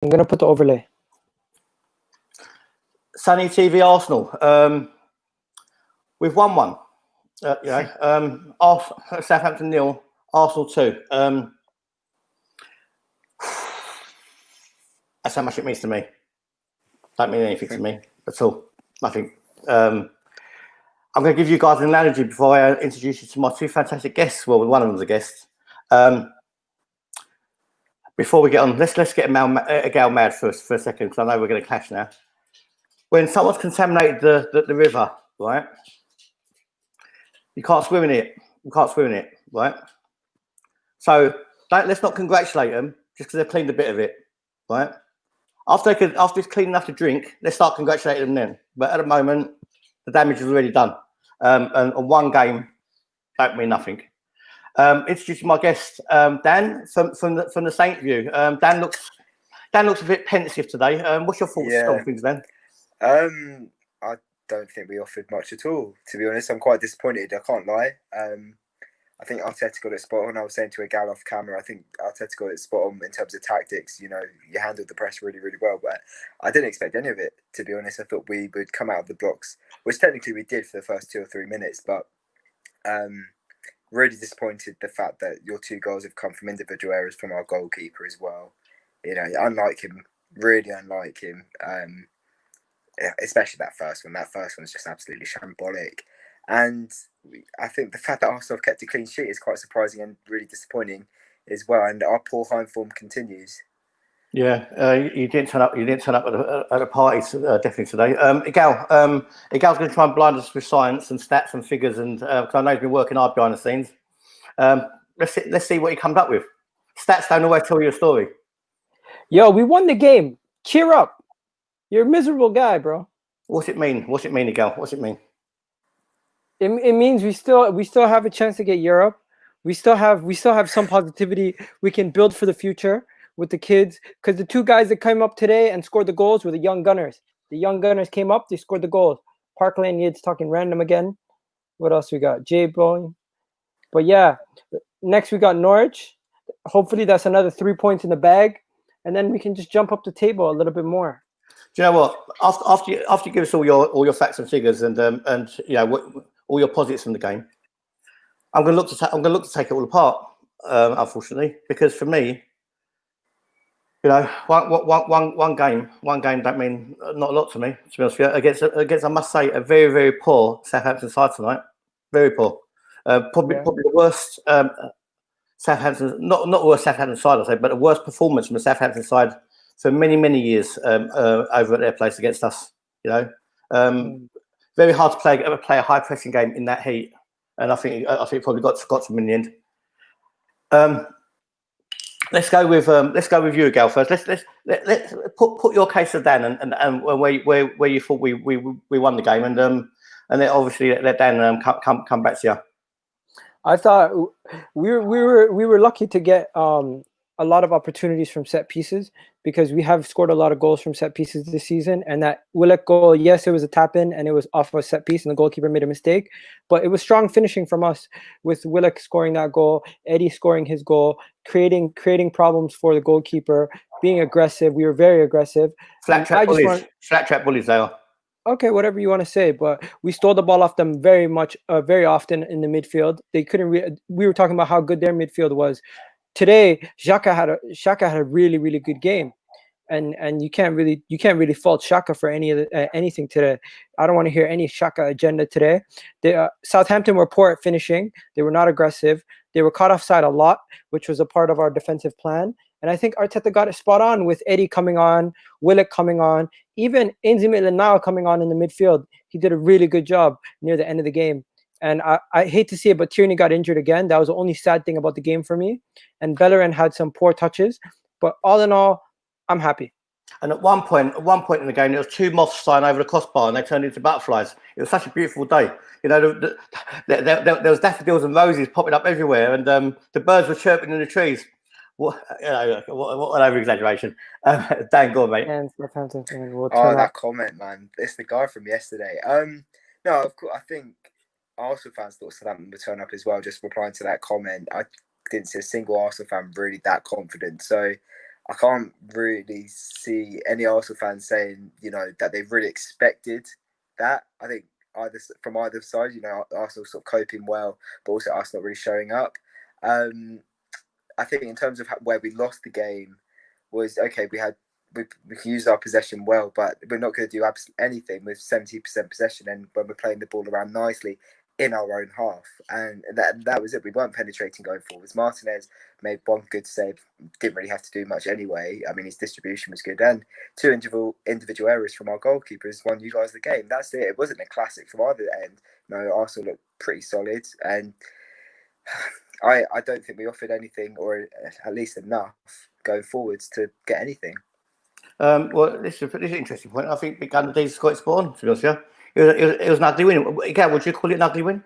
I'm going to put the overlay. Sunny TV Arsenal. We've won one. Southampton 0, Arsenal 2. That's how much it means to me. Don't mean anything to me at all. Nothing. I'm going to give you guys an analogy before I introduce you to my two fantastic guests. Well, one of them's a guest. Before we get on, let's get a gal mad first for a second, because I know we're going to clash now. When someone's contaminated the river, right? You can't swim in it. You can't swim in it, right? So let's not congratulate them just because they've cleaned a bit of it, right? After it's clean enough to drink, let's start congratulating them then. But at the moment, the damage is already done. And one game don't mean nothing. Introducing my guest, Dan from the Saint View. Dan looks a bit pensive today. What's your thoughts on things, Dan? I don't think we offered much at all. To be honest, I'm quite disappointed. I can't lie. I think Arteta got it spot on. I was saying to a gal off camera, I think Arteta got it spot on in terms of tactics. You know, you handled the press really, really well. But I didn't expect any of it, to be honest. I thought we would come out of the blocks, which technically we did for the first 2 or 3 minutes. But really disappointed the fact that your 2 goals have come from individual errors from our goalkeeper as well. You know, unlike him, really unlike him. Especially that first one. That first one was just absolutely shambolic. And I think the fact that Arsenal have kept a clean sheet is quite surprising and really disappointing as well. And our poor home form continues. Yeah, you didn't turn up. You didn't turn up at a party definitely today. Igal's going to try and blind us with science and stats and figures, and because I know he's been working hard behind the scenes. Let's see what he comes up with. Stats don't always tell you a story. Yo, we won the game. Cheer up. You're a miserable guy, bro. What's it mean? What's it mean, Igal? What's it mean? It means we still have a chance to get Europe. We still have some positivity. We can build for the future with the kids, because the 2 guys that came up today and scored the goals were the young gunners. The young gunners came up, they scored the goals. Parkland Yates talking random again. What else we got? Jay Boeing. But yeah, next we got Norwich. Hopefully that's another 3 points in the bag, and then we can just jump up the table a little bit more. Do you know what? After you give us all your facts and figures and you know all your positives from the game, I'm going to look to take it all apart. Unfortunately, because for me, you know, one game don't mean not a lot to me. To be honest with you, against I must say a very, very poor Southampton side tonight. Very poor. Probably the worst Southampton, not the worst Southampton side, I say, but the worst performance from the Southampton side for many years over at their place against us. You know, very hard to play a high pressing game in that heat, and I think it probably got to them in the end. Let's go with you, Gal, first. Let's put your case to Dan and where you thought we won the game, and then obviously let Dan come back to you. I thought we were lucky to get a lot of opportunities from set pieces, because we have scored a lot of goals from set pieces this season. And that Willock goal, yes, it was a tap in and it was off of a set piece and the goalkeeper made a mistake, but it was strong finishing from us, with Willock scoring that goal, Eddie scoring his goal, creating problems for the goalkeeper, being aggressive. We were very aggressive. Flat trap bullies they are. Okay, whatever you want to say, but we stole the ball off them very often in the midfield. They couldn't. We were talking about how good their midfield was. Today, Xhaka had a really, really good game, and you can't really fault Xhaka for anything today. I don't want to hear any Xhaka agenda today. Southampton were poor at finishing. They were not aggressive. They were caught offside a lot, which was a part of our defensive plan. And I think Arteta got it spot on with Eddie coming on, Willock coming on, even Ainsley Maitland-Niles coming on in the midfield. He did a really good job near the end of the game. And I hate to see it, but Tierney got injured again. That was the only sad thing about the game for me. And Bellerin had some poor touches. But all in all, I'm happy. And at one point in the game, there was 2 moths flying over the crossbar, and they turned into butterflies. It was such a beautiful day. You know, there was daffodils and roses popping up everywhere, and the birds were chirping in the trees. What an over-exaggeration. Dan, go on, mate. That comment, man. It's the guy from yesterday. No, of course, I think Arsenal fans thought Southampton would turn up as well, just replying to that comment. I didn't see a single Arsenal fan really that confident. So I can't really see any Arsenal fans saying, that they really expected that. I think from either side, Arsenal sort of coping well, but also Arsenal not really showing up. I think in terms of where we lost the game was, okay, we used our possession well, but we're not going to do absolutely anything with 70% possession, and when we're playing the ball around nicely in our own half, and that was it. We weren't penetrating going forwards. Martinez made one good save, didn't really have to do much anyway. I mean, his distribution was good, and two individual errors from our goalkeepers won you guys the game. That's it. It wasn't a classic from either end. Arsenal looked pretty solid, and I don't think we offered anything, or at least enough, going forwards to get anything. Well, this is an interesting point. I think Big Gun D's got it spot on, to be honest, yeah. It was an ugly win. Again, would you call it an ugly win?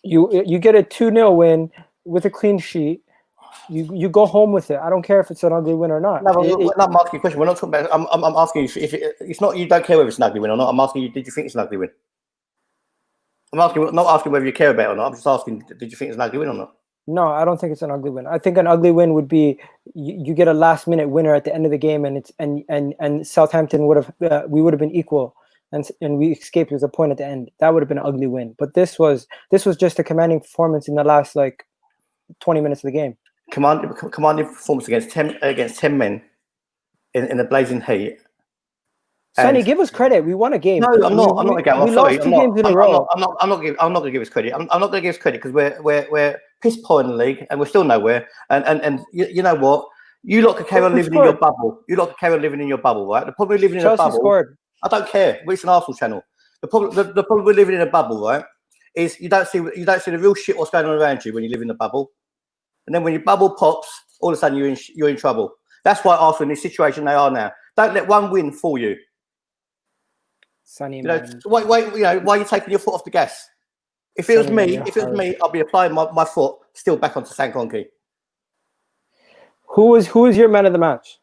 You get a 2-0 win with a clean sheet. You go home with it. I don't care if it's an ugly win or not. No, we're not asking you a question. We're not talking about. I'm asking you if it's not. You don't care whether it's an ugly win or not. I'm asking you. Did you think it's an ugly win? I'm asking, not asking whether you care about it or not. I'm just asking. Did you think it's an ugly win or not? No, I don't think it's an ugly win. I think an ugly win would be you get a last minute winner at the end of the game, and it's and Southampton would have we would have been equal, and we escaped with a point at the end. That would have been an ugly win. But this was just a commanding performance in the last 20 minutes of the game. Commanding performance against 10 men in the blazing heat. Sonny, give us credit. We won a game. No, I'm not. I'm not again. We lost 2 games in a row. I'm not going to give us credit. I'm not going to give us credit because we're piss poor in the league and we're still nowhere. And you know what? You lot can carry on living in your bubble. You lot can carry on living in your bubble, right? The problem with living in a bubble. Scored. I don't care. It's an Arsenal channel. The problem with living in a bubble, right, is you don't see the real shit what's going on around you when you live in the bubble. And then when your bubble pops, all of a sudden you're in trouble. That's why Arsenal in this situation they are now. Don't let one win fool you. Sonny, why are you taking your foot off the gas? If it was me, I'd be applying my foot still back onto Sankonki. Who was your man of the match?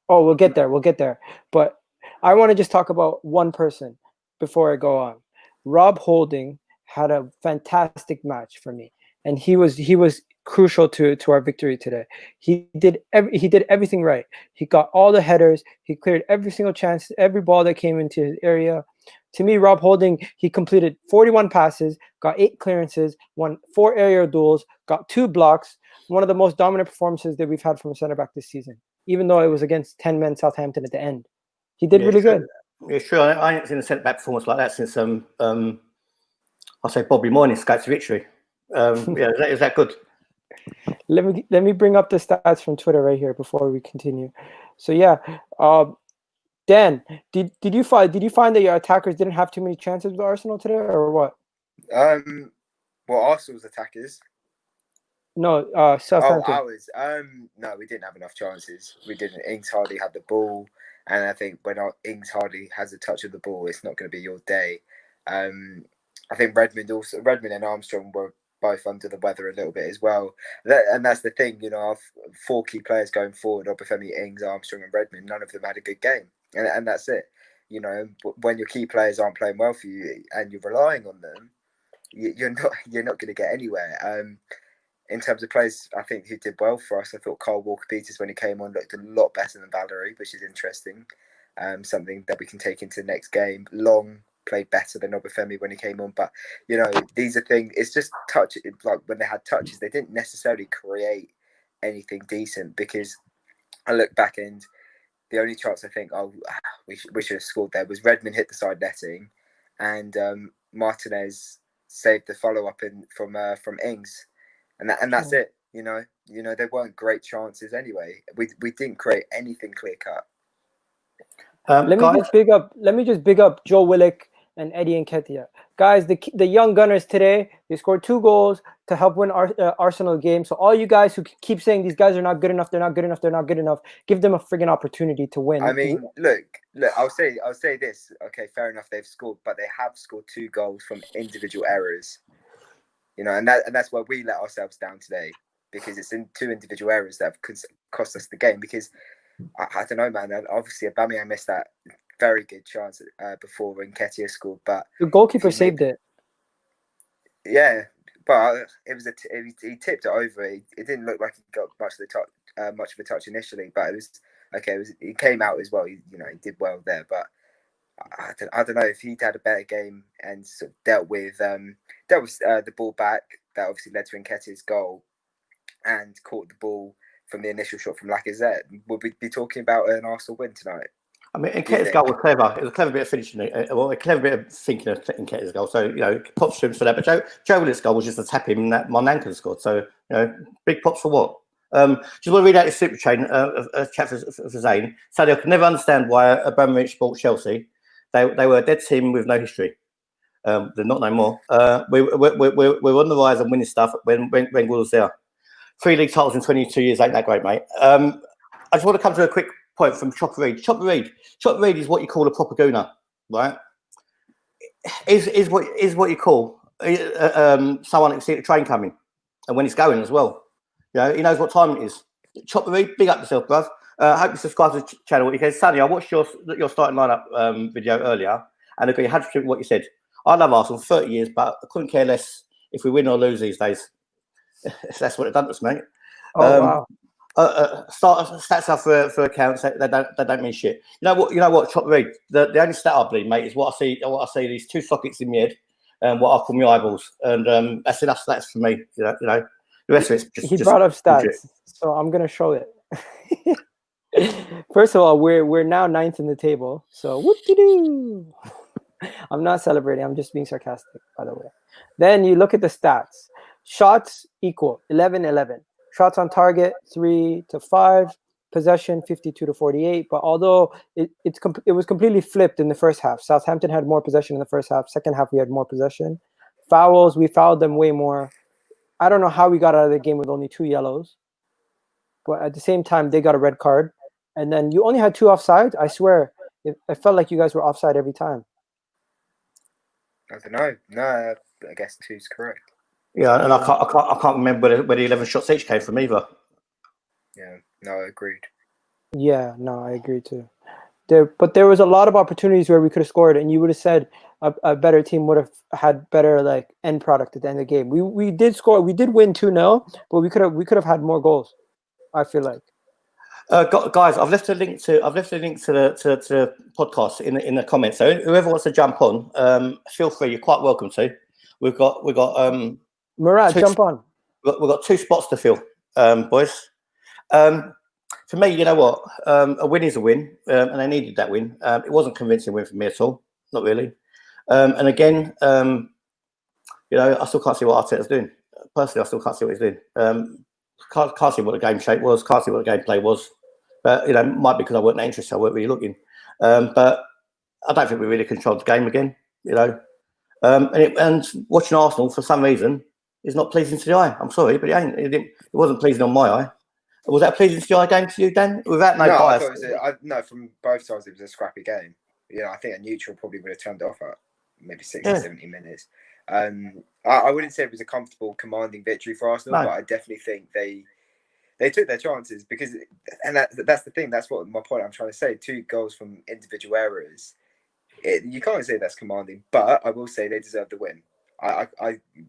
Oh, we'll get there. But I want to just talk about one person before I go on. Rob Holding had a fantastic match for me, and he was crucial to our victory today. He did everything right. He got all the headers. He cleared every single chance, every ball that came into his area. To me, Rob Holding, he completed 41 passes, got 8 clearances, won 4 aerial duels, got 2 blocks. One of the most dominant performances that we've had from a center back this season, even though it was against 10 men Southampton at the end. He did really good. Yeah, sure. I ain't seen a centre back performance like that since I'll say Bobby Moynihan escaped victory. Is that good? Let me bring up the stats from Twitter right here before we continue. So yeah, Dan, did you find that your attackers didn't have too many chances with Arsenal today, or what? Arsenal's attackers. No, Southampton. Ours. No, we didn't have enough chances. We didn't. Ings hardly had the ball, and I think when Ings hardly has a touch of the ball, it's not going to be your day. I think Redmond and Armstrong were both under the weather a little bit as well. And that's the thing, our 4 key players going forward, Obafemi, Ings, Armstrong and Redmond, none of them had a good game. And that's it. When your key players aren't playing well for you and you're relying on them, you're not going to get anywhere. In terms of players, I think who did well for us, I thought Carl Walker-Peters, when he came on, looked a lot better than Valerie, which is interesting. Something that we can take into the next game. Long played better than Obafemi when he came on, but these are things. It's just touch. Like when they had touches, they didn't necessarily create anything decent. Because I look back and the only chance I think we should have scored there was Redmond hit the side netting, and Martinez saved the follow up from Ings, and that's it. They weren't great chances anyway. We didn't create anything clear cut. Let me just big up Joe Willock and Eddie Nketiah. Guys, the young gunners today, they scored 2 goals to help win Arsenal game. So all you guys who keep saying these guys are not good enough, they're not good enough, give them a friggin' opportunity to win. I mean, look, I'll say this. Okay, fair enough, they've scored, but they have scored 2 goals from individual errors. And that's where we let ourselves down today, because it's in 2 individual errors that have cost us the game. Because I don't know, man. Obviously, Aubameyang missed that very good chance before Nketiah scored, but the goalkeeper saved it. Yeah, but it was he tipped it over. It didn't look like he got much of the much of a touch initially, but it was okay. He came out as well. He did well there, but I don't know if he'd had a better game and sort of dealt with the ball back. That obviously led to Nketiah's goal, and caught the ball from the initial shot from Lacazette. Would we be talking about an Arsenal win tonight? I mean, Nketiah's goal was clever. It was a clever bit of finishing, a clever bit of thinking of Nketiah's goal. So, props to him for that. But Joe Willock's goal was just a tap in that Monanka scored. So, big props for what? Just want to read out this super chain of chat for Zane. Sadly, I could never understand why Abramovich bought Chelsea. They were a dead team with no history. They're not no more. We're on the rise and winning stuff when Will was there. 3 league titles in 22 years ain't that great, mate. I just want to come to a quick point from Chopper Reed. Chopper Reed is what you call a proper gooner, right? Is what you call someone that can see the train coming, and when it's going as well. He knows what time it is. Chopper Reed, big up yourself, bruv. Hope you subscribe to the channel. Because Sonny, I watched your starting lineup video earlier, and agree 100% with what you said. I love Arsenal 30 years, but I couldn't care less if we win or lose these days. That's what it done to us, mate. Wow. Stats are for accounts. They don't mean shit. You know what? Chopper Reed. The only stat I believe, mate, is what I see. These 2 sockets in my head, and what I call my eyeballs, and that's enough stats for me. The rest of it's just. He brought up stats, so I'm gonna show it. First of all, we're now 9th in the table. So whoop-de-doo. I'm not celebrating. I'm just being sarcastic, by the way. Then you look at the stats. Shots equal 11-11. Shots on target 3-5. Possession 52-48. But although it was completely flipped in the first half. Southampton had more possession in the first half. Second half we had more possession. Fouls, we fouled them way more. I don't know how we got out of the game with only 2 yellows. But at the same time, they got a red card. And then you only had 2 offsides. I swear, it felt like you guys were offside every time. I don't know. No, I guess 2's correct. Yeah, and I can't remember where the 11 shots each came from either. Yeah, no, I agreed. Yeah, no, I agree too. But there was a lot of opportunities where we could have scored, and you would have said a better team would have had better end product at the end of the game. We did score. We did win 2-0, but we could have had more goals. I feel like. Guys, I've left a link to the podcast in the comments. So whoever wants to jump on, feel free. You're quite welcome to. We've got Murad, jump on. We've got 2 spots to fill, boys. For me, you know what? A win is a win, and I needed that win. It wasn't a convincing win for me at all, not really. And again, I still can't see what Arteta's doing. Personally, I still can't see what he's doing. Can't see what the game shape was. Can't see what the gameplay was. But might be because I weren't that interested. I weren't really looking. But I don't think we really controlled the game again. And watching Arsenal for some reason is not pleasing to the eye. I'm sorry, but it ain't. It wasn't pleasing on my eye. Was that a pleasing to the eye game to you, Dan? Without no bias. No, from both sides, it was a scrappy game. I think a neutral probably would have turned it off at maybe 60, 70 minutes. I wouldn't say it was a comfortable, commanding victory for Arsenal, but I definitely think they took their chances because, and that's the thing. That's what my point I'm trying to say. 2 goals from individual errors. You can't say that's commanding, but I will say they deserved the win. I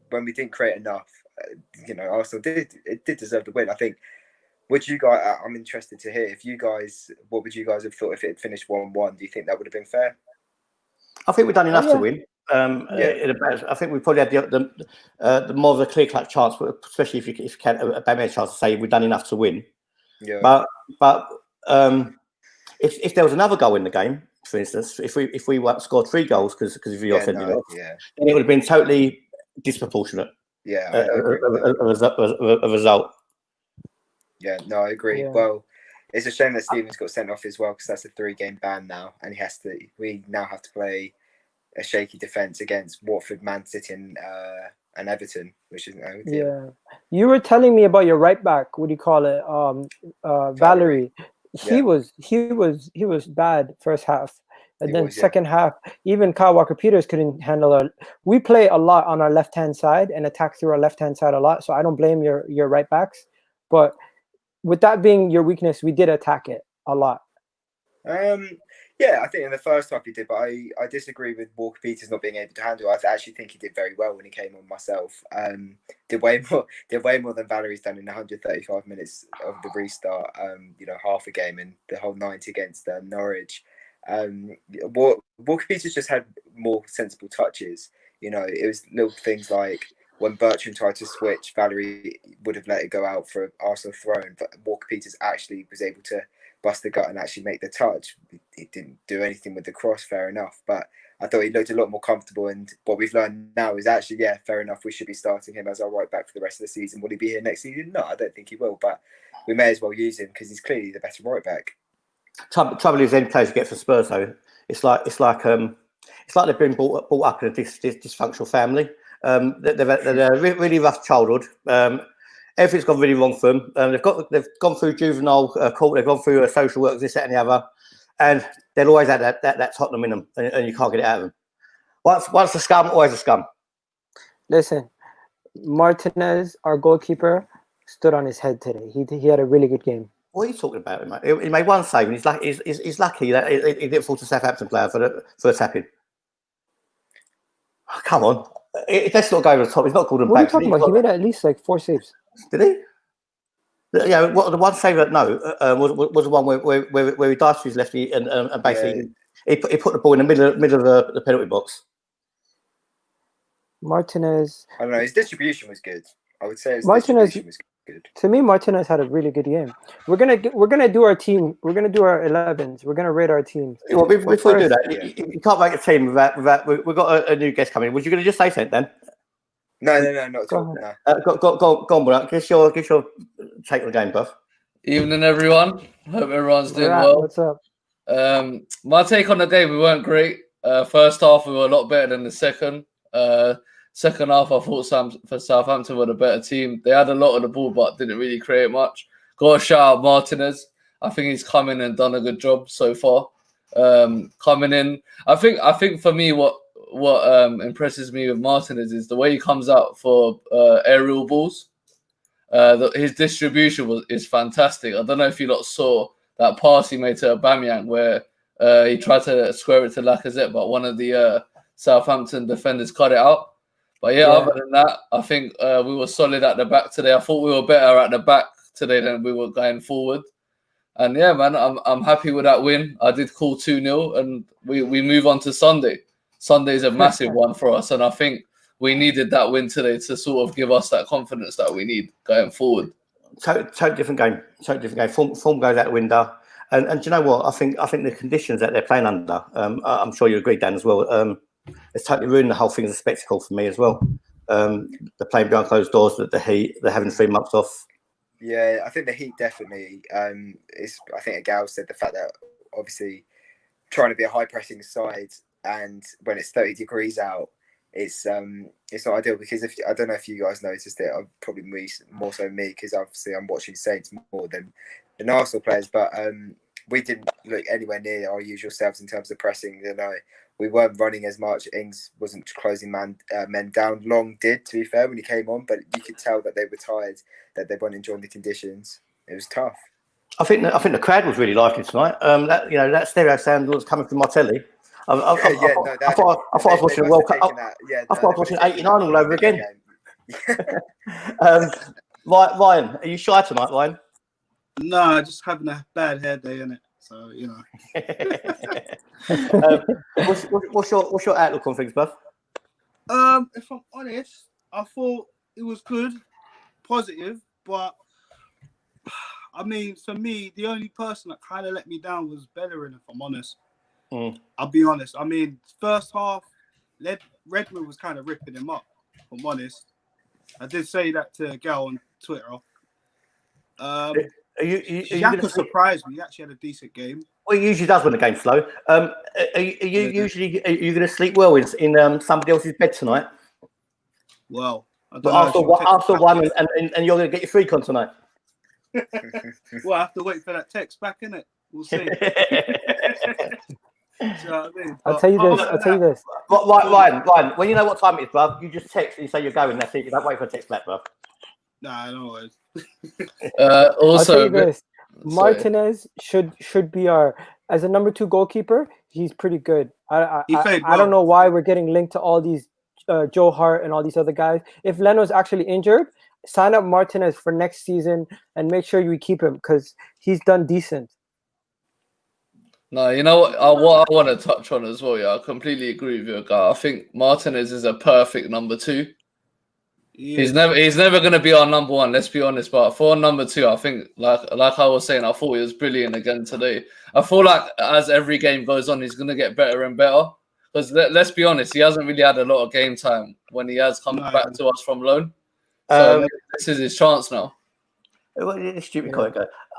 when we didn't create enough, Arsenal did deserve the win. I think. Would you guys? I'm interested to hear what would you guys have thought if it had finished 1-1? Do you think that would have been fair? I think we've done enough to win. I think we probably had the more of a clear-cut chance, especially if you can a better chance to say we've done enough to win. Yeah. But if there was another goal in the game, for instance, if we scored 3 goals because of your then it would have been totally disproportionate. Yeah, a result. Yeah, no, I agree. Yeah. Well, it's a shame that Stevens got sent off as well because that's a 3-game ban now, and we now have to play a shaky defence against Watford, Man City, and Everton, which isn't over. Yeah, you were telling me about your right back. What do you call it? Valerie. He was bad first half, and then second half, even Kyle Walker-Peters couldn't handle it. We play a lot on our left-hand side and attack through our left-hand side a lot, so I don't blame your right backs, but with that being your weakness, we did attack it a lot. Yeah, I think in the first half he did, but I disagree with Walker Peters not being able to handle. I actually think he did very well when he came on myself. Did way more than Valerie's done in 135 minutes of the restart. Half a game and the whole 90 against Norwich. Walker Peters just had more sensible touches. It was little things like when Bertrand tried to switch, Valerie would have let it go out for Arsenal thrown, but Walker Peters actually was able to bust the gut and actually make the touch. He didn't do anything with the cross, fair enough, but I thought he looked a lot more comfortable. And what we've learned now is actually, yeah, fair enough, we should be starting him as our right back for the rest of the season. Will he be here next season? No, I don't think he will, but we may as well use him because he's clearly the better right back. Trouble is, then players get for Spurs though. It's like they've been brought up in a dysfunctional family. They've had a really rough childhood. Everything's gone really wrong for them. They've gone through juvenile court. They've gone through social work, this, that, and the other, and they'll always have that Tottenham in them, and you can't get it out of them. Once the scum, always the scum. Listen, Martinez, our goalkeeper, stood on his head today. He had a really good game. What are you talking about, mate? He made one save, and he's lucky that he didn't fall to Southampton player for a tapping. Oh, come on, let's not go over the top. He's not called him back. What are you talking about? He made at least like 4 saves. Did he? Yeah, the one save that was the one where he dived to his lefty and basically he put the ball in the middle of the penalty box. Martinez. I don't know. His distribution was good. I would say his distribution was good. To me, Martinez had a really good game. We're gonna do our team. We're gonna do our 11s. We're gonna rate our teams. Well, before we do that, you can't make a team without. We've got a new guest coming. Was you going to just say something then? No, not at all. No. Go on, Willock. Give your take on the game, Buff. Evening, everyone. Hope everyone's doing well. What's up? My take on the game, we weren't great. First half, we were a lot better than the second. Second half, I thought Southampton were the better team. They had a lot of the ball, but didn't really create much. Got to shout out Martinez. I think he's come in and done a good job so far. Coming in, I think for me, what impresses me with Martinez is the way he comes out for aerial balls. His distribution is fantastic. I don't know if you lot saw that pass he made to Aubameyang where he tried to square it to Lacazette, but one of the Southampton defenders cut it out. But other than that, I think we were solid at the back today. I thought we were better at the back today than we were going forward. And yeah, man, I'm happy with that win. I did call 2-0 and we move on to Sunday. Sunday's a massive one for us, and I think we needed that win today to sort of give us that confidence that we need going forward. Totally different game. Form goes out the window. And do you know what? I think the conditions that they're playing under, I'm sure you agree, Dan, as well. It's totally ruined the whole thing as a spectacle for me as well. They're playing behind closed doors, the heat, they're having 3 months off. Yeah, I think the heat definitely is. I think Gal said the fact that obviously trying to be a high pressing side, and when it's 30 degrees out, it's not ideal because I don't know if you guys noticed it, probably more so me because obviously I'm watching Saints more than Arsenal players, but we didn't look anywhere near our usual selves in terms of pressing. We weren't running as much. Ings wasn't closing men down. Long did, to be fair, when he came on, but you could tell that they were tired, that they weren't enjoying the conditions. It was tough. I think the crowd was really lively tonight. That stereo sound was coming from my telly. I thought I was watching the World Cup. I thought I was watching '89 all over again. Ryan, are you shy tonight, Ryan? No, just having a bad hair day, innit? So what's your outlook on things, Buff? If I'm honest, I thought it was good, positive, but I mean, for me, the only person that kind of let me down was Bellerin, if I'm honest. I'll be honest. I mean, first half, Redmond was kind of ripping him up, if I'm honest. I did say that to Gal on Twitter. Xhaka surprised me. He actually had a decent game. Well, he usually does when the game's slow. Are you going to sleep well in somebody else's bed tonight? Well, I don't know. After one, and you're going to get your freak on tonight. Well, I have to wait for that text back, innit? We'll see. You know what I mean? I'll tell you this. Ryan, when you know what time it is, bruv, you just text and you say you're going. That's it. You don't wait for a text back, bruv. Nah, no worries. Also, Martinez should be our as a number 2 goalkeeper, he's pretty good. He played I don't well. know why we're getting linked to all these Joe Hart and all these other guys. If Leno's actually injured, sign up Martinez for next season and make sure you keep him because he's done decent. No, you know what I want to touch on as well. Yeah, I completely agree with you, guy. I think Martinez is a perfect number 2. He's never going to be our number 1. Let's be honest. But for number 2, I think like I was saying, I thought he was brilliant again today. I feel like as every game goes on, he's going to get better and better. Because let's be honest, he hasn't really had a lot of game time when he has come back to us from loan. So this is his chance now. Stupid comment.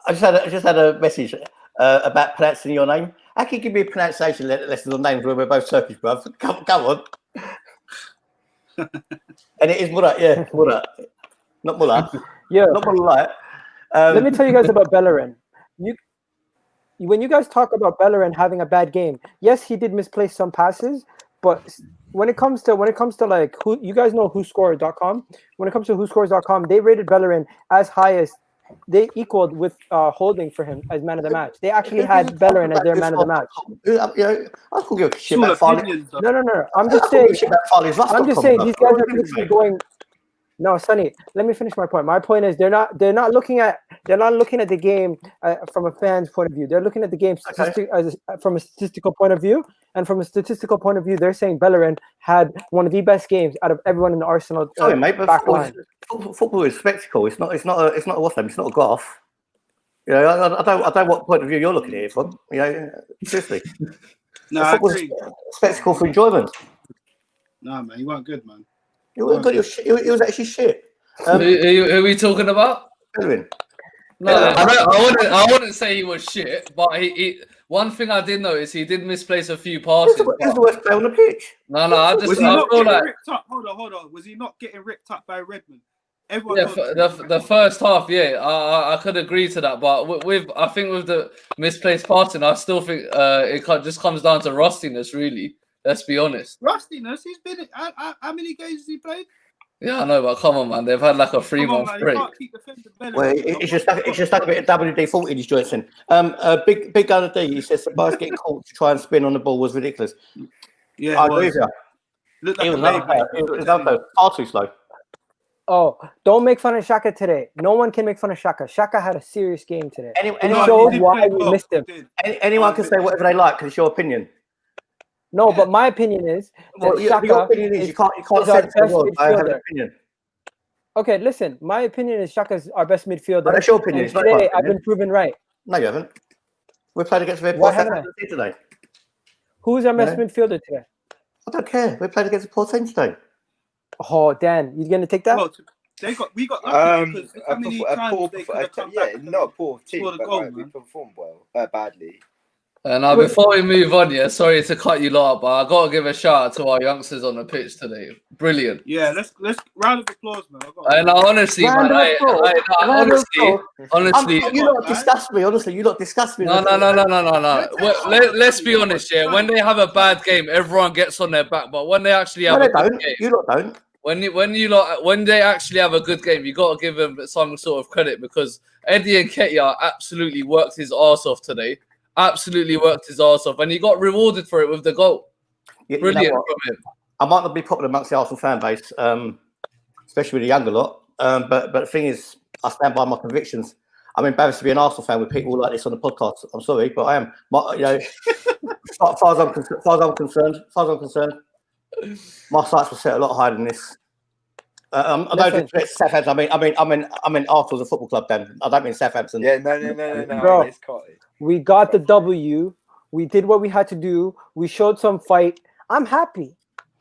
I just had a message about pronouncing your name. How can you give me a pronunciation lesson on names when we're both Turkish, bruv? Come on. And it is Murat, yeah, Murat. Not Murat. Yeah. Not Murat. Let me tell you guys about Bellerin. When you guys talk about Bellerin having a bad game, yes, he did misplace some passes, but when it comes to like who you guys know whoscored.com, when it comes to whoscores.com, they rated Bellerin as high as they equaled with Holding for him as man of the match. They actually had Bellerin as their man of the match. I don't give a shit about Farley. No. I'm just saying these guys are literally going. No, Sonny, let me finish my point. My point is they're not looking at the game from a fan's point of view. They're looking at the game from a statistical point of view, and from a statistical point of view, they're saying Bellerin had one of the best games out of everyone in the Arsenal. Sorry, mate, but football is spectacle. It's not a what's name. It's not a golf. You know, I don't know what point of view you're looking at it from. You know, seriously. No, I agree. Spectacle for enjoyment. No, man, you weren't good, man. It was actually shit. Who are we talking about? Bellerin. No, I wouldn't say he was shit, but he one thing I did notice, he did misplace a few passes. He was the worst player on the pitch. No, I Was he not getting ripped up? Hold on. Was he not getting ripped up by Redmond? The first half, yeah, I could agree to that, but I think with the misplaced passing, I still think it just comes down to rustiness, really. Let's be honest. Rustiness? He's been how many games has he played? Yeah, I know, but come on, man. They've had like a 3-month break. Well, it's just stuck a bit of WD-40 in his joints. Then, big gun of D. He says the boys getting caught to try and spin on the ball was ridiculous. Yeah, I agree with you. It was far too slow. Oh, don't make fun of Shaka today. No one can make fun of Shaka. Shaka had a serious game today. Anyone showed why we missed him. Anyone can say whatever they like because it's your opinion. No, but my opinion is that Shaka your opinion is you can't say the world. I have an opinion. Okay, listen. My opinion is Shaka's our best midfielder. But that's your opinion. And today, I've been proven right. No, you haven't. We played against the Why haven't I? today. Who's our best midfielder today? I don't care. We played against the poor team today. Oh, Dan, you gonna take that? Well, we got not a poor team, but we performed well, badly. And before we move on, sorry to cut you lot, but I got to give a shout out to our youngsters on the pitch today. Brilliant. Yeah, let's round of applause, man. And honestly, honestly, you lot disgust me. Honestly, you lot disgust me. No. Let's be honest, yeah. When they have a bad game, everyone gets on their back, but when they actually have a good game, you lot don't. When they actually have a good game, you got to give them some sort of credit because Eddie Nketiah absolutely worked his arse off today. Absolutely worked his arse off, and he got rewarded for it with the goal. Brilliant from him. I might not be popular amongst the Arsenal fan base, especially with the younger lot. But the thing is, I stand by my convictions. I'm embarrassed to be an Arsenal fan with people like this on the podcast. I'm sorry, but I am. As far as I'm concerned, my sights were set a lot higher than this. I don't mean Southampton. I mean Arsenal as a football club. Then I don't mean Southampton. Yeah, no. Bro, we got the W. We did what we had to do. We showed some fight. I'm happy.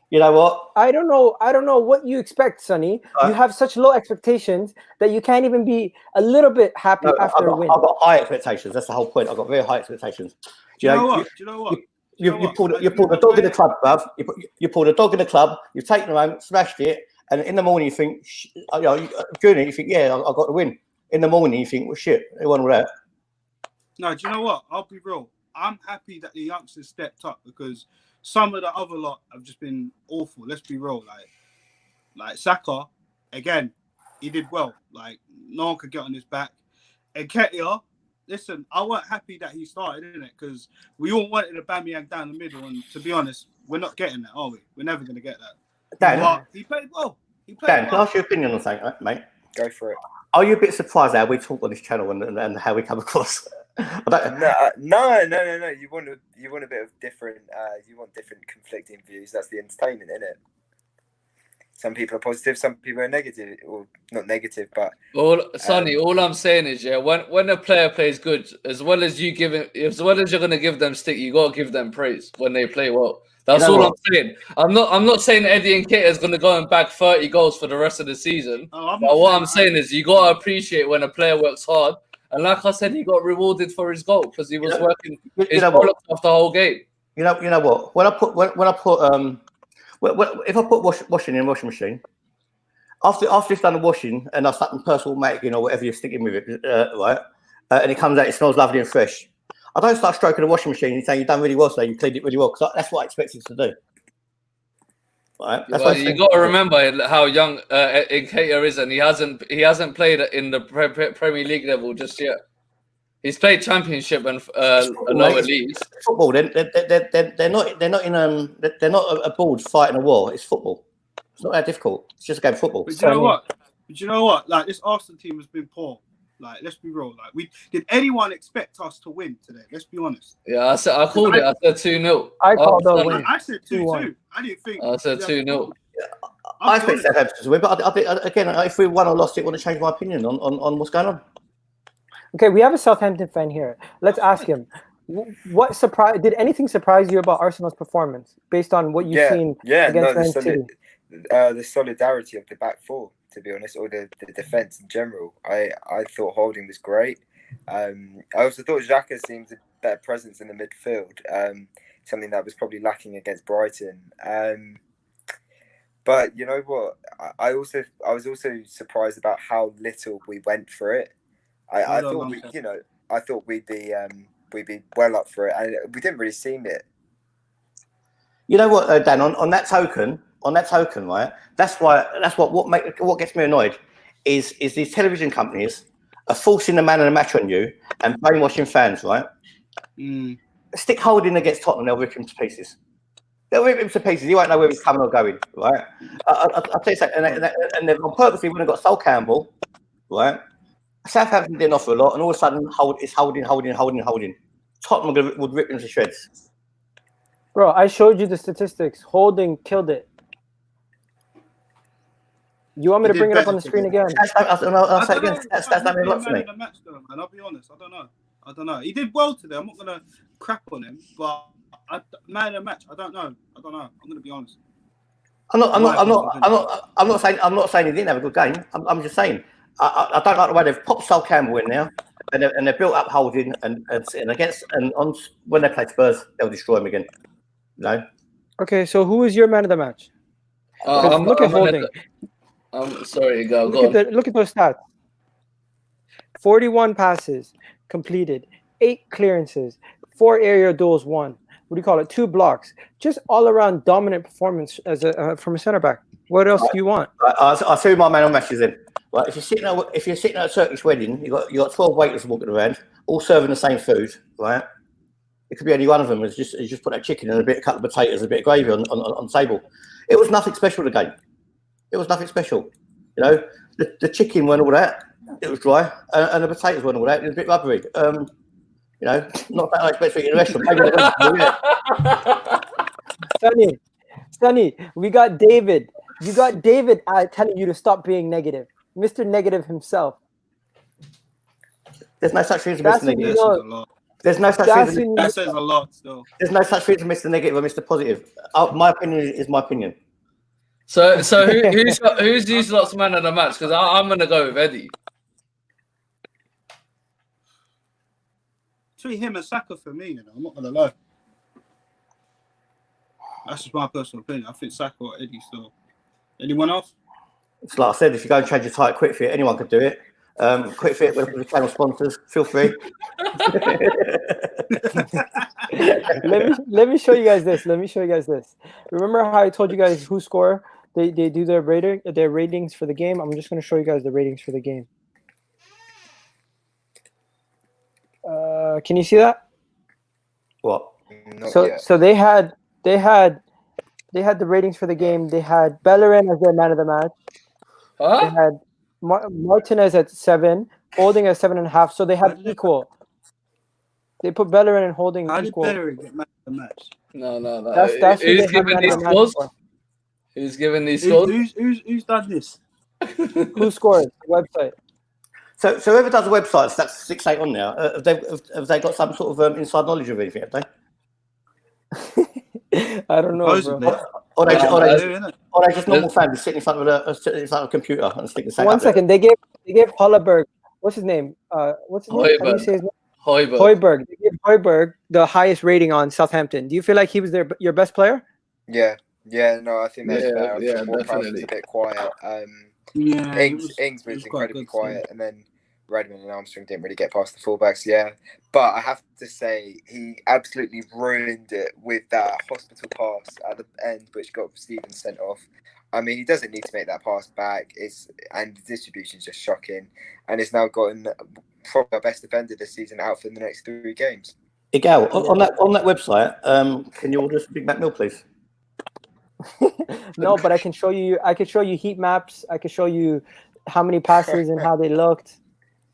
You know what? I don't know what you expect, Sonny. You have such low expectations that you can't even be a little bit happy after a win. I've got high expectations. That's the whole point. I've got very high expectations. Do you know what? You pulled the dog in the club, bruv. You pulled a dog in the club. You've taken it home, smashed it, and in the morning you think, during it you think, yeah, I got the win. In the morning you think, well, shit, they won all that. No, do you know what? I'll be real. I'm happy that the youngsters stepped up because some of the other lot have just been awful. Let's be real. Like Saka, again, he did well. Like no one could get on his back. And Nketiah, listen, I weren't happy that he started, innit? Because we all wanted Aubameyang down the middle, and to be honest, we're not getting that, are we? We're never going to get that. Dan, But he played well. Dan, can I ask your opinion on something, mate? Go for it. Are you a bit surprised how we talk on this channel and how we come across? No. You want a bit of different. You want different conflicting views. That's the entertainment, isn't it? Some people are positive, some people are negative, or not negative, but Sonny, all I'm saying is, yeah, when a player plays good, as well as you're gonna give them stick, you gotta give them praise when they play well. That's all I'm saying. I'm not saying Eddie Nketiah is gonna go and bag 30 goals for the rest of the season. But what I'm saying is, you gotta appreciate when a player works hard. And like I said, he got rewarded for his goal because he was working his bollocks off the whole game. You know what? If I put washing in a washing machine, after it's done the washing and I start some personal making or whatever you're sticking with it, right? And it comes out, it smells lovely and fresh. I don't start stroking the washing machine and saying you've done really well today, you cleaned it really well, because that's what I expect you to do. Right? That's what you got to remember how young Nketiah is, and he hasn't played in the Premier League level just yet. He's played Championship and lower leagues. Football. They're not a board fighting a war. It's football. It's not that difficult. It's just a game of football. But you know what? Like, this Arsenal team has been poor. Like, let's be real. Like, did anyone expect us to win today? Let's be honest. Yeah, I said 2-0. I called the win. I said 2-2. I didn't think. I said 2-0. I expect Southampton to win, but again, if we won or lost, it wouldn't change my opinion on what's going on. Okay, we have a Southampton fan here. Let's ask him. Did anything surprise you about Arsenal's performance based on what you've seen against Man City? The solidarity of the back four, to be honest, or the defence in general. I thought Holding was great. I also thought Xhaka seemed a better presence in the midfield, something that was probably lacking against Brighton. But you know what? I was also surprised about how little we went for it. I thought we'd be well up for it, and we didn't really seem it. You know what, Dan? On that token, right? That's what gets me annoyed is these television companies are forcing the man of the match on you and brainwashing fans, right? Stick Holding against Tottenham, they'll rip him to pieces. They'll rip him to pieces. You won't know where he's coming or going, right? I'll tell you something, and they've on purposely when they've got Sol Campbell, right? Southampton didn't offer a lot, and all of a sudden, it's holding. Tottenham would rip him to shreds. Bro, I showed you the statistics. Holding killed it. You want me to bring it up on the screen again? I'll say it again. That's not a lot to me. I'll be honest. I don't know. He did well today. I'm not gonna crap on him, but man of the match. I don't know. I'm gonna be honest. I'm not saying he didn't have a good game. I'm just saying. I don't like the way they've popped Sol Campbell in now, and they've built up Holding and when they play Spurs, they'll destroy him again. No. Okay, so who is your man of the match? Look at Holding. I'm sorry, go on. Look at those stats. 41 passes completed, 8 clearances, 4 area duels won. What do you call it? 2 blocks. Just all around dominant performance as from a center back. What else do you want? I'll tell you my man of the match is in. Right, if you're sitting at a Turkish wedding, you got 12 waiters walking around, all serving the same food, right? It could be any one of them. It's just put that chicken and a couple of potatoes, a bit of gravy on the table. It was nothing special. The game. It was nothing special. You know, the chicken weren't all that. It was dry, and the potatoes weren't all that. It was a bit rubbery. You know, not that I expect to eat in a restaurant. Sonny, we got David. You got David telling you to stop being negative. Mr. Negative himself. There's no such thing as Mr. Negative. There's no such thing. That says a lot. Still, there's no such thing as Mr. Negative or Mr. Positive. My opinion is my opinion. So who's used lots of man of the match? Because I'm gonna go with Eddie. Between him and Saka for me, I'm not gonna lie. That's just my personal opinion. I think Saka or Eddie still. Anyone else? It's like I said, if you go and change your type Quick Fit, anyone could do it. Quick Fit with the channel sponsors, feel free. let me show you guys this. Remember how I told you guys who score? They do their ratings for the game. I'm just going to show you guys the ratings for the game. Can you see that? What? Not yet. So they had the ratings for the game. They had Bellerin as their man of the match. They Huh? had Martinez at 7, Holding at 7.5. So they How had did they- equal. They put Bellerin and Holding How did equal. Bellerin get man of the match? No. That's who Who's they had giving man these of the match scores? for. Who's giving these scores? Who's done this? Who scored? The website. So whoever does the websites, that's 6-8 on there. Have they got some sort of inside knowledge of anything? Have they? I don't know, Supposedly. bro. Or they Innit? just normal families sitting in front of a computer and sticking the One second. They gave Holleberg. What's his name? What's his name? How do you say his name? Hoiberg. Højbjerg. They gave Højbjerg the highest rating on Southampton. Do you feel like he was your best player? Yeah, no, I think that's fair. I Yeah, think Ward-Prowse was definitely. a bit quiet. Yeah. Ings was incredibly quiet, and then Redmond and Armstrong didn't really get past the fullbacks. Yeah, but I have to say he absolutely ruined it with that hospital pass at the end, which got Stevens sent off. I mean, he doesn't need to make that pass back. And the distribution is just shocking, and it's now gotten probably our best defender this season out for the next 3 games. Igal, on that website, can you order a Big Mac meal, please? No, but I can show you. I can show you heat maps. I can show you how many passes and how they looked.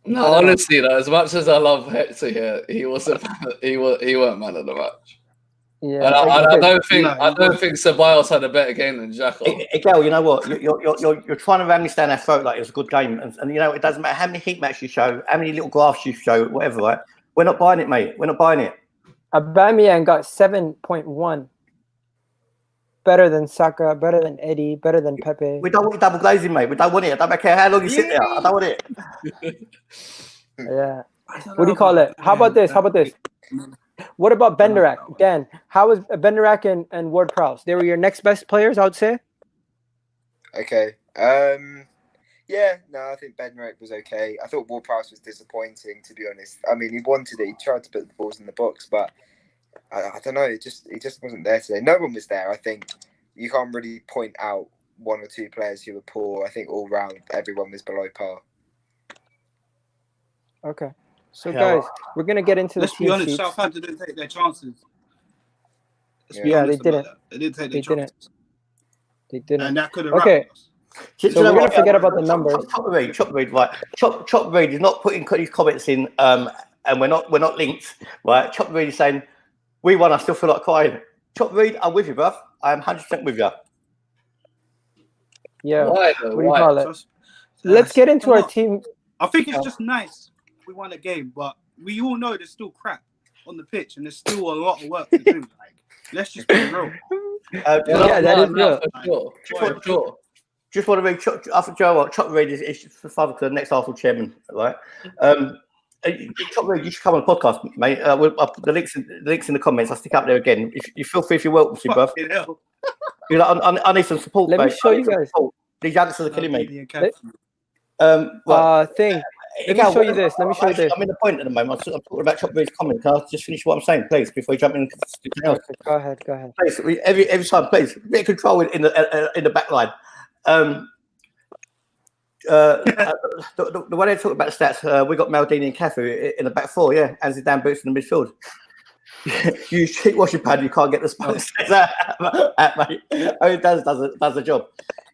No, honestly, though, as much as I love Hector here, he wasn't. He weren't man of the match. Yeah, And I don't think No, I don't think Ceballos had a better game than Xhaka. Igal, you know what? You're trying to ram this down our throat like it's a good game, and you know it doesn't matter how many heat maps you show, how many little graphs you show, whatever. Right? We're not buying it, mate. We're not buying it. Aubameyang got 7.1. Better than Saka, better than Eddie, better than Pepe. We don't want double glazing, mate. We don't want it. I don't care how long you sit there. I don't want it. Yeah. What do you call it? How about this? What about Benderak? Dan, how was Benderak and Ward-Prowse? They were your next best players, I would say. Okay. Yeah, no, I think Bednarek was okay. I thought Ward-Prowse was disappointing, to be honest. I mean, he wanted it. He tried to put the balls in the box, but I don't know. It just wasn't there today. No one was there. I think you can't really point out 1 or 2 players who were poor. I think all round everyone was below par. Okay. So guys, we're gonna get into the Let's be team honest, sheets. Southampton didn't take their chances. Let's be Yeah, honest they about didn't. that. They didn't take their They didn't. chances. They didn't. And that could have Okay. wrapped us. So we're gonna forget about the numbers. Chop Reed, right? Chop Reed is not putting his comments in, and we're not linked, right? Chop Reed is saying, "We won. I still feel like crying." Chop Reed, I'm with you, bruv. I am 100% with you. Yeah. Why? What do you call it? Just- Let's get into our Look, team. I think it's just nice we won a game, but we all know there's still crap on the pitch and there's still a lot of work to do. Like, let's just be real. Yeah, that is real. For sure. Just want to read. I think Joe, what Chop Reed is for father to the next Arsenal chairman, right? Chop Reed, you should come on the podcast, mate. We'll put the links in the comments. I'll stick up there again. If you feel free, if you're welcome to, bruv. Fucking hell. You're like, I need some support. Let me mate. show I need you some guys. support. These youngsters are killing me. Okay. Thing. Let me show you this. Let me show you this. I'm in the point at the moment. I'm talking about Chop Reed's comment. Can I just finish what I'm saying, please, before you jump in? Go ahead. Please, every time, please, a bit of control in the back line. The way they talk about the stats, we got Maldini and Cafu in the back 4, yeah, and Zidane boots in the midfield. You cheat washing pad, you can't get the sponsors out, mate. Oh, it does the job.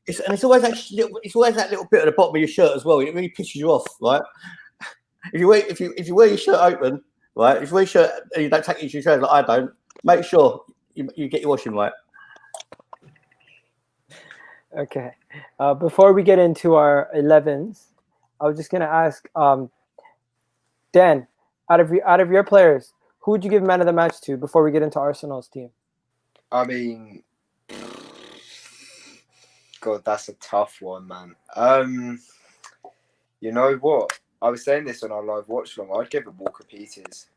It's always that little bit at the bottom of your shirt as well. It really pisses you off, right? If you wear your shirt open, right? If you wear your shirt and you don't take your shoes like I don't, make sure you get your washing right. Okay. Before we get into our 11s, I was just gonna ask, Dan, out of your players, who would you give man of the match to before we get into Arsenal's team? I mean, God, that's a tough one, man. You know what? I was saying this on our live watch long. I'd give it Walker Peters.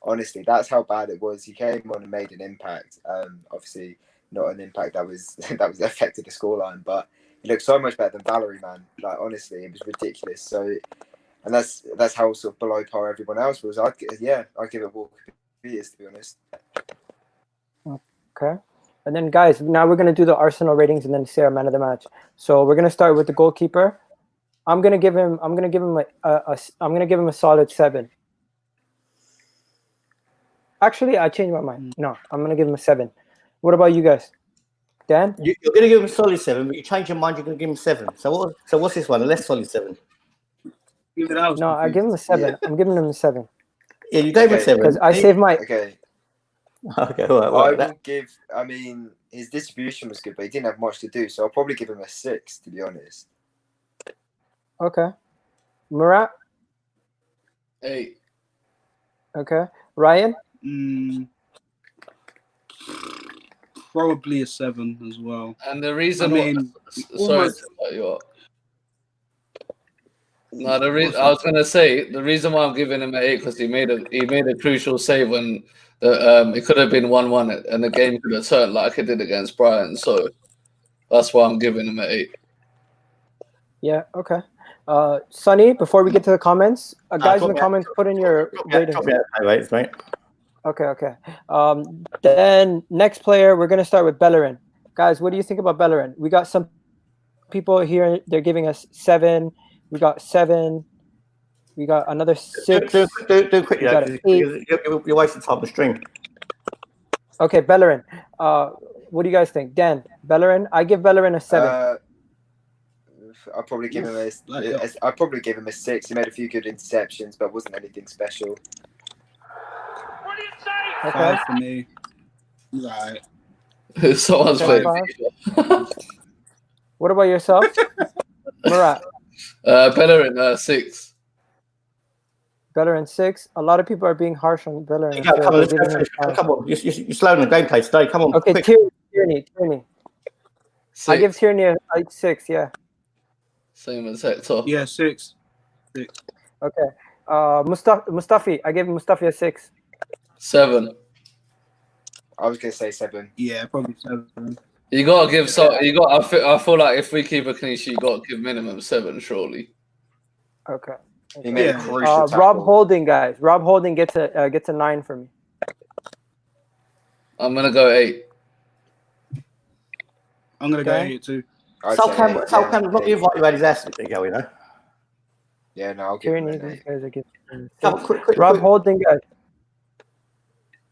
Honestly, that's how bad it was. He came on and made an impact. Obviously, not an impact that was affected the scoreline, but he looked so much better than Valerie, man. Like, honestly, it was ridiculous. So, and that's how sort of below par everyone else was. I'd give it Walker Peters, to be honest. Okay. And then, guys, now we're gonna do the Arsenal ratings and then say our man of the match. So we're gonna start with the goalkeeper. I'm gonna give him a solid 7. Actually, I changed my mind. No, I'm gonna give him a 7. What about you guys? Dan? You're going to give him a solid 7, but you change your mind. You're going to give him 7. So what's this one? A less solid 7. Even I was No, I confused. give him a 7. Yeah. I'm giving him a 7 Yeah, you gave him a Okay. 7 because I saved my. Okay. Okay, all right. I Well, will give. I mean, his distribution was good, but he didn't have much to do. So I'll probably give him a 6, to be honest. Okay. Murat? 8. Okay. Ryan? Probably a 7 as well. And the reason, I mean, sorry almost- to cut you up. No, I was gonna say the reason why I'm giving him an 8 because he made a crucial save when it could have been 1-1 and the game could have turned like it did against Brighton. So that's why I'm giving him an 8. Yeah, okay. Sonny, before we get to the comments, guys drop in the me- comments, put in your ratings. Drop me out of rates, mate. Okay. Then next player, we're gonna start with Bellerin. Guys, what do you think about Bellerin? We got some people here. They're giving us 7. We got 7. We got another 6. Do quickly, got because an you're wasting time on the stream. Okay, Bellerin. What do you guys think, Dan? Bellerin. I give Bellerin a 7. I'll probably give him Bloody hell. I'll probably give him a 6. He made a few good interceptions, but wasn't anything special. Okay. 5 for me. Right. Someone's Okay, playing. 5. What about yourself, Murat? Bellerin 6. Bellerin 6. A lot of people are being harsh on Bellerin. Yeah, so come on, they're let's go giving him finish. 5. Come on, you're slowing the gameplay today. Come on, Okay, quick. Tierney. 6. I give Tierney a 6. Yeah. Same as Hector. Yeah, 6. Okay. Mustafi. I give Mustafi a 6. 7. I was gonna say 7. Yeah, probably 7. You gotta give I feel like if we keep a clean sheet, you gotta give minimum 7, surely. Okay. He made Yeah. a crucial tackle. Rob Holding, guys. Rob Holding gets a 9 for me. I'm gonna go 8. I'm gonna go Okay. 8 too. I'd say eight, Southampton's not yeah. the invite you had his ass to go, you know. Yeah, no, I'll give him Tierney, an these 8. guys are giving him a Come 6. on, quick. Rob Holding, guys.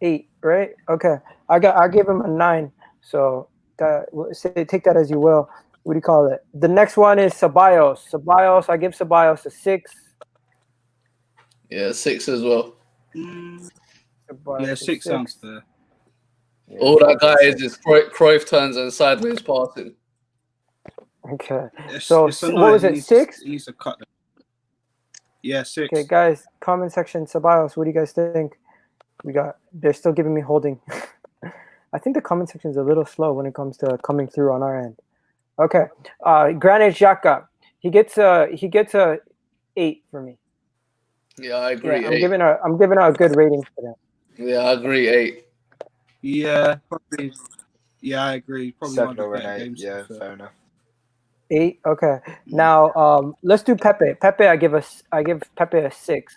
8, right? Okay. I give him a 9. So take that as you will. What do you call it? The next one is Ceballos. I give Ceballos a 6. Yeah, 6 as well. Ceballos Yeah, a 6 sounds fair. Yeah, All that guy probably is Cruyff turns and sideways passing. Okay. It's- So, it's what annoying. was it, 6? He needs to cut them. Yeah, 6. Okay, guys, comment section, Ceballos, what do you guys think? They're still giving me Holding. I think the comment section is a little slow when it comes to coming through on our end. Okay, Granit Xhaka, he gets a 8 for me. Yeah, I agree. Yeah, 8. I'm giving a good rating for them. Yeah, I agree. 8. Yeah, probably. Yeah, I agree. Probably 7 one of the or an better 8. games. Yeah, fair enough. 8. Okay. Now, let's do Pepe. I give Pepe a 6.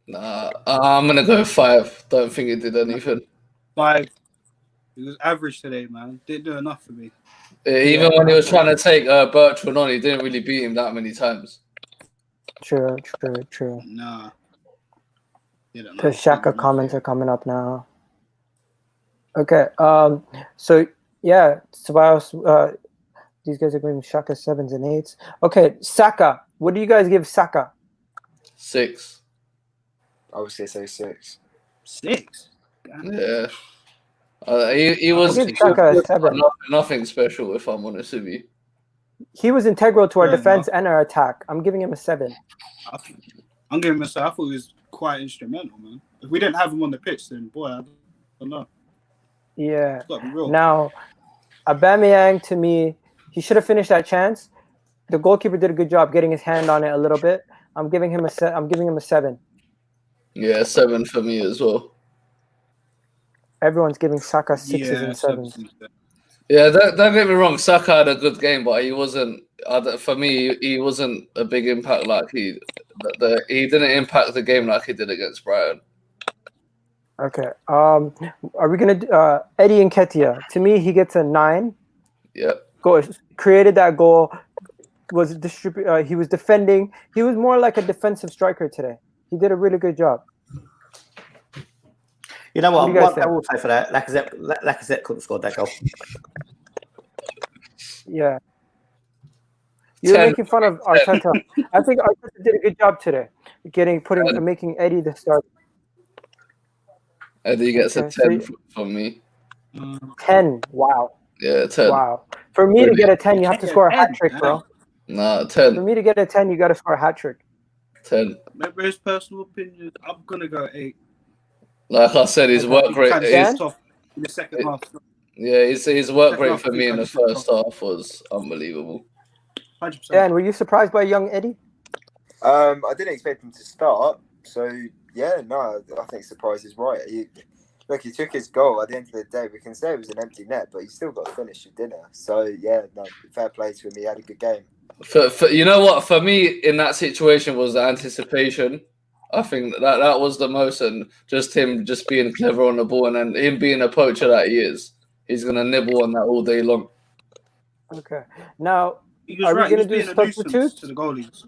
Nah, I'm gonna go 5. Don't think it did anything. 5. He was average today, man. Didn't do enough for me. Even when he was trying to take Bertrand on, he didn't really beat him that many times. True. Nah. The Shaka comments are coming up now. Okay. So yeah, Ceballos. These guys are going Shaka 7s and 8s. Okay, Saka. What do you guys give Saka? 6. I was gonna say 6. 6. Yeah. He was, give Saka a 7. nothing special, if I'm honest with you. He was integral to our Fair defense enough. and our attack. I'm giving him a 7. I'm giving him a 7. I thought he was quite instrumental, man. If we didn't have him on the pitch, then boy, I don't know. Yeah. It's got to be real. Now, Aubameyang, to me, he should have finished that chance. The goalkeeper did a good job getting his hand on it a little bit. I'm giving him a 7. Yeah, 7 for me as well. Everyone's giving Saka 6s yeah, and 7s. 7. Yeah, don't get me wrong. Saka had a good game, but he wasn't. For me, he wasn't a big impact like he didn't impact the game like he did against Brighton. Okay. Are we gonna Eddie Nketiah? To me, he gets a 9. Yeah. Created that goal. Was he was defending. He was more like a defensive striker today. He did a really good job. You know What what? do you guys One I will say for that, Lacazette couldn't score that goal. Yeah. You're making fun of Arteta. I think Arteta did a good job today, making Eddie the starter. Eddie gets Okay, a 10 from me. 10. Wow. Yeah, 10. Wow. For me to get a 10, you have to score a hat trick, bro. Nah, 10. For me to get a 10, you got to score a hat trick. 10. Remember his personal opinion. I'm gonna go 8. Like I said, his work rate. In the second half. Yeah, his work rate for me in the first half was unbelievable. 100%. Dan, were you surprised by young Eddie? I didn't expect him to start, so yeah, no, I think surprise is right. He took his goal. At the end of the day, we can say it was an empty net, but he still got to finish the dinner. So yeah, no, fair play to him. He had a good game. For you know what? For me, in that situation, was the anticipation. I think that was the most, and just him just being clever on the ball, and then him being a poacher that he is. He's gonna nibble on that all day long. Okay. Now, he was are right. we going to do substitutes? To the goalies.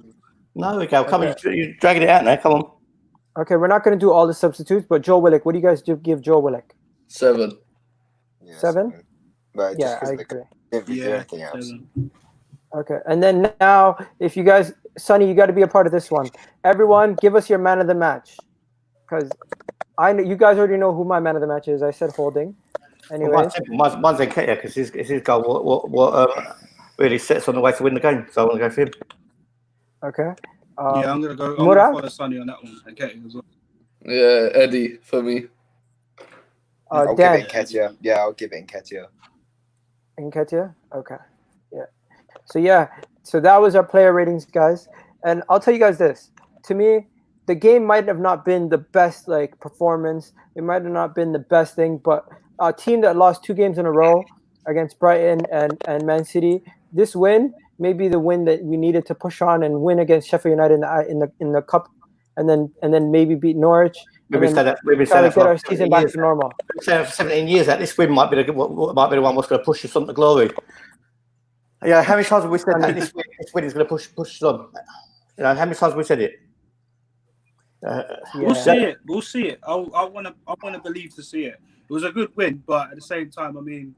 No, we go. Come on, you're dragging it out now. Come on. Okay, we're not going to do all the substitutes, but Joe Willock, what do you guys give Joe Willock? 7. Yeah, 7? But Yeah, I agree. Didn't do anything else. 7. Okay, and then now, if you guys, Sonny, you got to be a part of this one. Everyone, give us your man of the match, because I know you guys already know who my man of the match is. I said Holding. Anyway, mine's Nketiah because his goal what really sets on the way to win the game. So I want to go for him. Okay. Yeah, I'm gonna go. I'm gonna follow Sonny on that one. Okay, as well. Yeah, Eddie for me. I'll give it Nketiah. Yeah, I'll give it Nketiah. Nketiah? Okay. Yeah. So that was our player ratings, guys. And I'll tell you guys this. To me, the game might have not been the best performance. It might have not been the best thing, but a team that lost 2 games in a row against Brighton and Man City, this win may be the win that we needed to push on and win against Sheffield United in the cup, and then maybe beat Norwich. We've been saying to get our season back to normal. We've been saying for 17 years that this win might be the one that's going to push us on to glory. Yeah, how many times have we said that this win is going to push us on? You know, how many times have we said it? We'll see it. We'll see it. I want to believe to see it. It was a good win, but at the same time, I mean,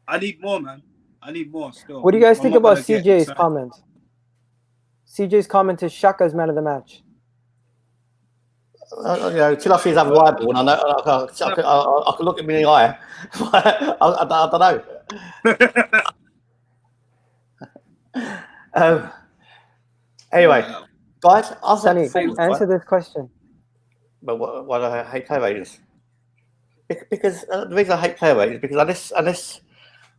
I need more, man. I need more still. What do you guys think about CJ's comment? CJ's comment is Shaka's man of the match. Till I see his other eyeball, and I can look him in the eye. I don't know. Anyway, guys, Sonny, answer this question. But why do I hate player ratings? Because the reason I hate player ratings is because unless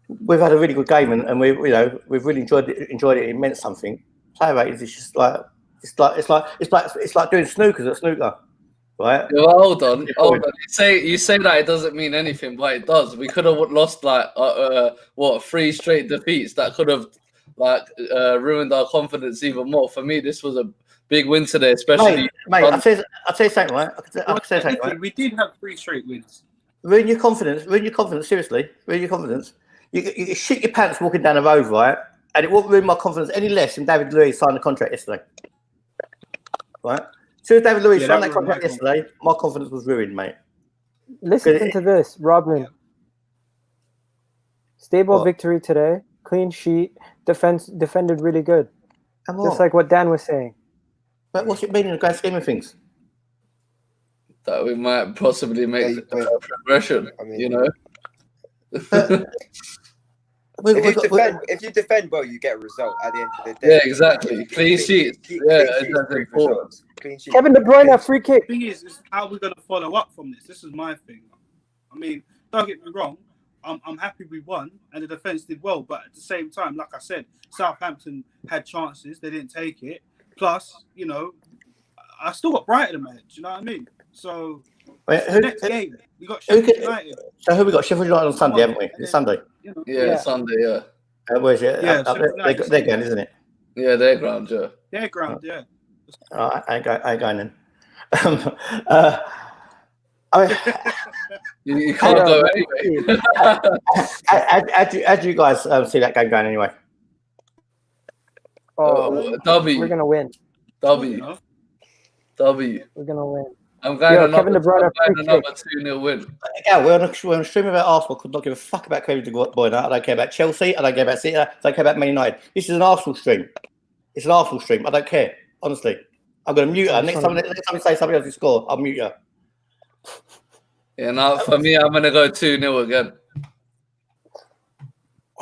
we've had a really good game and we've really enjoyed it. It meant something. Player ratings is just like it's like doing snookers at snooker, right? Yeah, well, hold on. You say that it doesn't mean anything, but it does. We could have lost 3 straight defeats that could have ruined our confidence even more. For me, this was a big win today, especially. Mate, I'll say something, right? I'll say something, right? We did have 3 straight wins. Ruin your confidence. Seriously, ruin your confidence. You shit your pants walking down the road, right? And it won't ruin my confidence any less than David Luiz signed the contract yesterday. Right? As soon as David Luiz signed that contract yesterday, my confidence was ruined, mate. Listen to this, Robin. Stable victory today. Clean sheet. Defended really good. Just like what Dan was saying. But what's it mean in the grand scheme of things? That we might possibly make a progression, If you defend well, you get a result at the end of the day. Yeah, exactly. Clean sheet. Clean sheet. Kevin De Bruyne, free kick. The thing is how we're going to follow up from this. This is my thing. I mean, don't get me wrong. I'm happy we won and the defence did well. But at the same time, like I said, Southampton had chances. They didn't take it. Plus, I still got Brighton to manage. You know what I mean? So, next game, we got Sheffield United. So who we got? Sheffield United on Sunday, haven't we? It's Sunday. Yeah, Sunday, yeah. Where's it? Yeah, their ground, isn't it? Yeah, their ground, yeah. Their ground, yeah. I ain't going then. You can't go anyway. How do you guys see that game going anyway? W. W. We're going to win. W. We're going to win. I'm going Yo, another, Kevin De Bruyne, I'm free going kick. another 2-0 win. Yeah, we're on a stream about Arsenal. Could not give a fuck about Kevin De Bruyne. I don't care about Chelsea. I don't care about City. I don't care about Man United. This is an Arsenal stream. It's an Arsenal stream. I don't care. Honestly, I'm going to mute her. Next time you say somebody else to score, I'll mute her. Yeah, now for me, I'm going to go 2-0 again.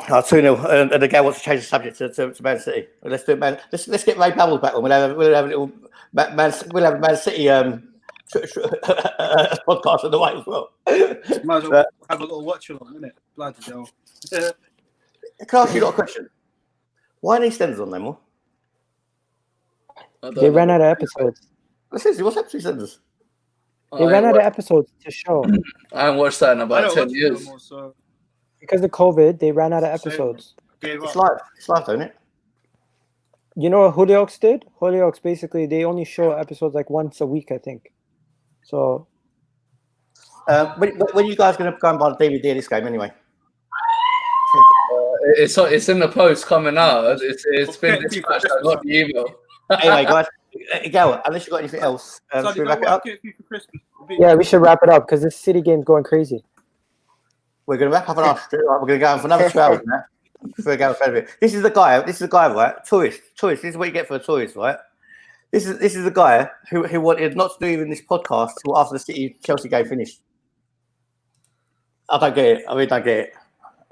2-0, and the guy wants to change the subject to Man City. Let's do it, man. Let's get Ray Bubbles back on. We'll have a little Man City podcast on the way as well. Might as well have a little watch along, innit? Bloody hell. Can I ask you a question? Why are these EastEnders on there more? They ran out of episodes. Seriously, what's happened to EastEnders? They ran out of episodes to show. I haven't watched that in I about don't 10 watch it years. anymore, so Because of COVID, they ran out of episodes. gave It's up. live, don't it? You know what Hollyoaks did? Hollyoaks basically, they only show episodes like once a week, I think. So When are you guys going to go and buy the DVD of this game anyway? It's in the post coming out. It's been dispatched. I got the email. Anyway, guys, go, unless you've got anything else, So should we wrap it up? get you for Christmas. yeah, we should wrap it up because this City game's going crazy. We're going to wrap up on our stream. We're going to go on for another 2 hours now. Before we go further. This is the guy, right? Tourist. This is what you get for a tourist, right? This is the guy who wanted not to do even this podcast till after the City Chelsea game finished. I don't get it. I really don't get it.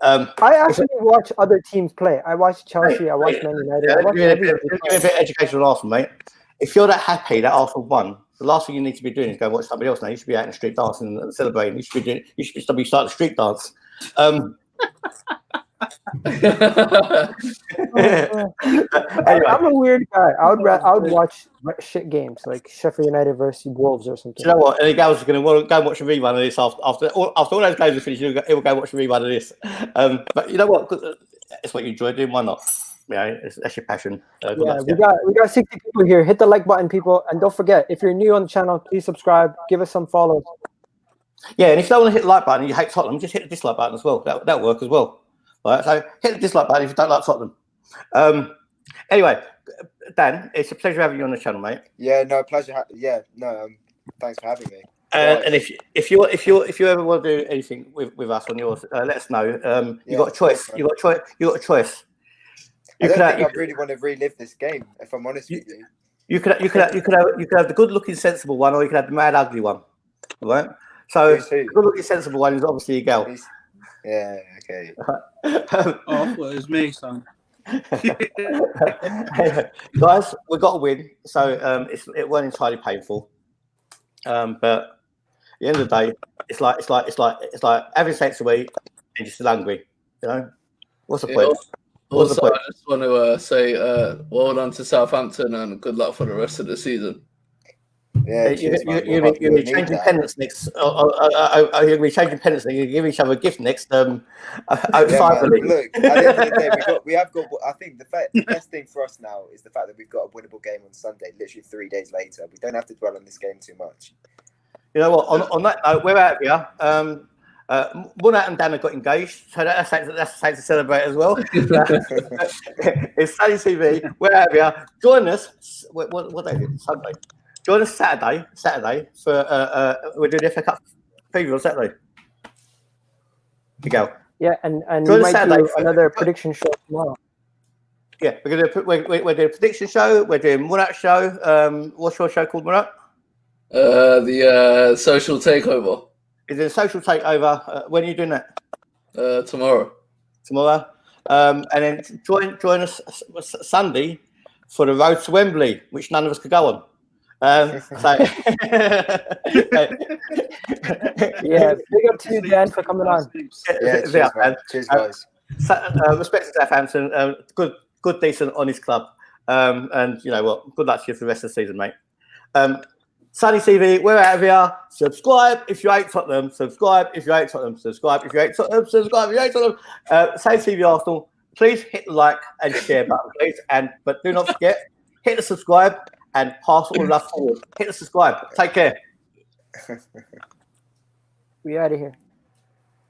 I actually watch other teams play. I watch Chelsea. I watch Man United. I watch Give me a everybody bit play. of education on Arsenal, mate. If you're that happy that Arsenal won, the last thing you need to be doing is go and watch somebody else now. You should be out in the street dancing and celebrating. You should be starting a street dance. Anyway. I'm a weird guy. I would watch shit games like Sheffield United versus Wolves or something. Do you know what? And the gals are going to go and watch a rerun of this after all those games are finished. He'll go watch a rerun of this. But you know what? It's what you enjoy doing. Why not? Yeah, that's your passion. Yeah, we got 60 people here. Hit the like button, people, and don't forget, if you're new on the channel, please subscribe. Give us some follows. Yeah, and if you don't want to hit the like button and you hate Tottenham, just hit the dislike button as well. That'll work as well. Right, so hit the dislike button if you don't like Tottenham. Anyway, Dan, it's a pleasure having you on the channel, mate. Yeah, no, pleasure. Thanks for having me. And if you ever want to do anything with us on yours, let us know. You've got a choice. You've got a choice. I don't think I really want to relive this game, if I'm honest with you. You could have the good-looking, sensible one, or you could have the mad, ugly one. Right? So the good-looking, sensible one is obviously a girl. Yeah. Okay. I thought it was me, son. Guys, we got a win, so it weren't entirely painful. But at the end of the day, it's like having sex a week and you're still hungry. You know, what's the point? Also, I just want to say well done to Southampton and good luck for the rest of the season. Yeah, you'll be changing pennants next. You're going to be changing pennants. You're going to give each other a gift next. Look, at the end of the day, we have got. I think the best thing for us now is the fact that we've got a winnable game on Sunday. Literally 3 days later, we don't have to dwell on this game too much. You know what? On that note, we're out here. Willock and Dan have got engaged, so that's something to celebrate as well. It's Sunday TV. We're out here. Join us. What day is it? Sunday. Join us Saturday for we're doing the FA Cup preview on Saturday. You go. Yeah, and we might do another prediction show tomorrow. Yeah, we're doing a prediction show. We're doing Willock show. What's your show called, Willock? The social takeover. Is it a social takeover? When are you doing that? Tomorrow. And then join us Sunday for the road to Wembley, which none of us could go on. Yeah, big up to you, Dan, for coming on. Yeah, cheers, guys. Respect to Southampton, good, decent, honest club. And you know what? Good luck to you for the rest of the season, mate. Sunny TV, we're out of here. Subscribe if you hate Tottenham. Subscribe if you hate Tottenham. Subscribe if you hate Tottenham. Subscribe if you hate Tottenham. Same TV Arsenal. Please hit the like and share button, please. But do not forget, hit the subscribe and pass all love forward. Hit the subscribe. Take care. We out of here.